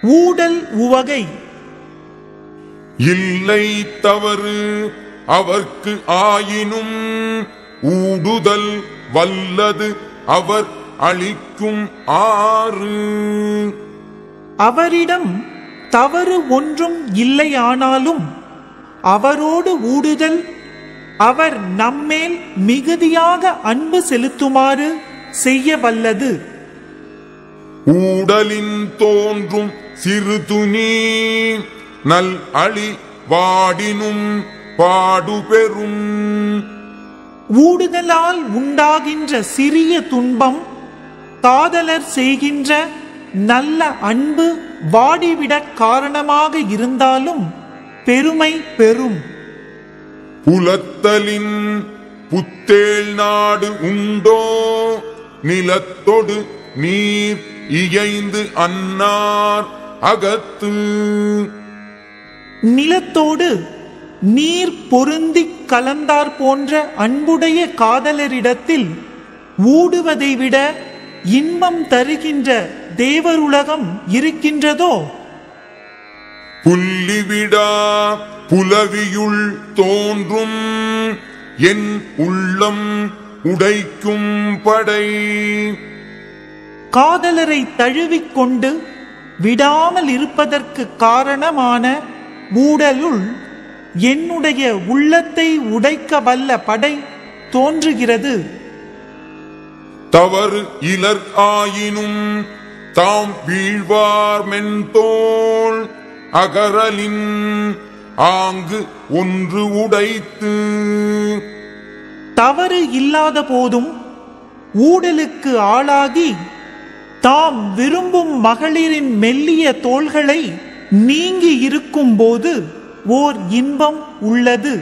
ஊடல் உவகை. இல்லை தவறு அவர்க்கு ஆயினும் ஊடுதல் வல்லது அவர் அளிக்கும் ஆறு. அவரிடம் தவறு ஒன்றும் இல்லையானாலும் அவரோடு ஊடுதல் அவர் நம்மேல் மிகுதியாக அன்பு செலுத்துமாறு செய்ய வல்லது. ஊடலின் தோன்றும் சிறு துணி நல் அழி வாடினும் பாடுபெறும். ஊடுதலால் உண்டாகின்ற சிறிய துன்பம் காதலர் செய்கின்ற நல்ல அன்பு வாடிவிட காரணமாக இருந்தாலும் பெருமை பெறும். புலத்தலின் புத்தேள் நாடு உண்டோ நிலத்தொடு நீர் இயைந்து அன்னார் அகத்து. நிலத்தோடு நீர் பொருந்தி கலந்தார் போன்ற அன்புடைய காதலரிடத்தில் ஊடுவதை விட இன்பம் தருகின்ற தேவருலகம் இருக்கின்றதோ? புல்லிவிடா புலவியுள் தோன்றும் என் உள்ளம் உடைக்கும் படை. காதலரை தழுவிக்கொண்டு விடாமல் இருப்பதற்கு காரணமான ஊடலுள் என்னுடைய உள்ளத்தை உடைக்க வல்ல படை தோன்றுகிறது. தவறு இலர் ஆயினும் தாம் வீழ்வார் மென்தோள் அகரலின் ஆங்கு ஒன்று உடைத்து. தவறு இல்லாத போதும் ஊடலுக்கு ஆளாகி தாம் விரும்பும் மகளிரின் மெல்லிய தோள்களை நீங்கி இருக்கும் போது ஓர் இன்பம் உள்ளது.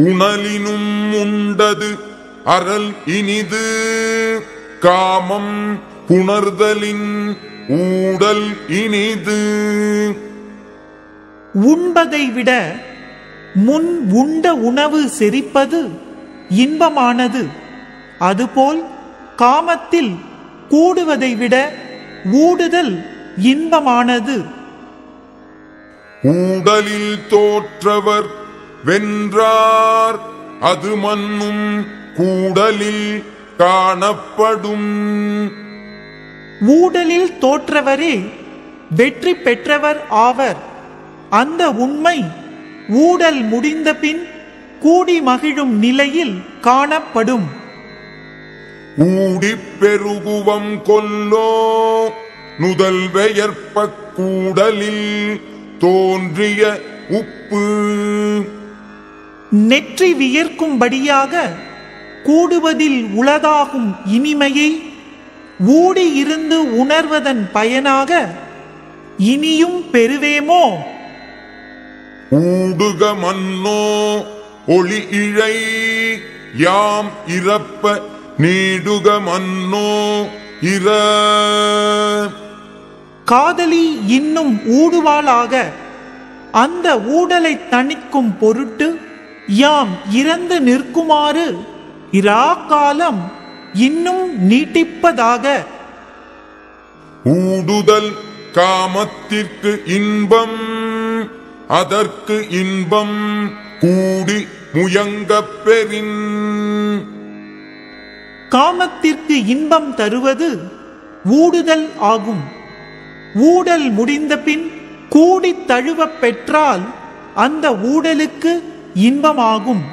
உணலினும் உண்டது அறல் இனிது காமம் புணர்தலின் ஊடல் இனிது. உண்பதை விட முன் உண்ட உணவு செரிப்பது இன்பமானது. அதுபோல் காமத்தில் கூடுவதை விட ஊடுதல் இன்பமானது. ஊடலில் தோற்றவர் வென்றார் அது மன்னும் கூடலில் காணப்படும். ஊடலில் தோற்றவரே வெற்றி பெற்றவர் ஆவர். அந்த உண்மை ஊடல் முடிந்த பின் கூடி மகிழும் நிலையில் காணப்படும். ஊடி பெருகுவம் கொல்லோ நுதல் வெயற்ப கூடலில் தோன்றிய உப்பு. நெற்றி வியர்க்கும்படியாக கூடுவதில் உளதாகும் இனிமையை ஊடி இருந்து உணர்வதன் பயனாக இனியும் பெறுவேமோ? ஊடுக மன்னோ ஒளி இழை யாம் இறப்ப நீடுக மன்னோ இர. காதலி இன்னும் ஊடுவாளாக அந்த ஊடலை தணிக்கும் பொருட்டு யாம் இறந்து நிற்குமாறு இராக்காலம் இன்னும் நீட்டிப்பதாக. ஊடுதல் காமத்திற்கு இன்பம் அதற்கு இன்பம் கூடி முயங்கப் பெறின். காமத்திற்கு இன்பம் தருவது ஊடுதல் ஆகும். ஊடல் முடிந்த பின் கூடி தழுவ பெற்றால் அந்த ஊடலுக்கு இன்பமாகும்.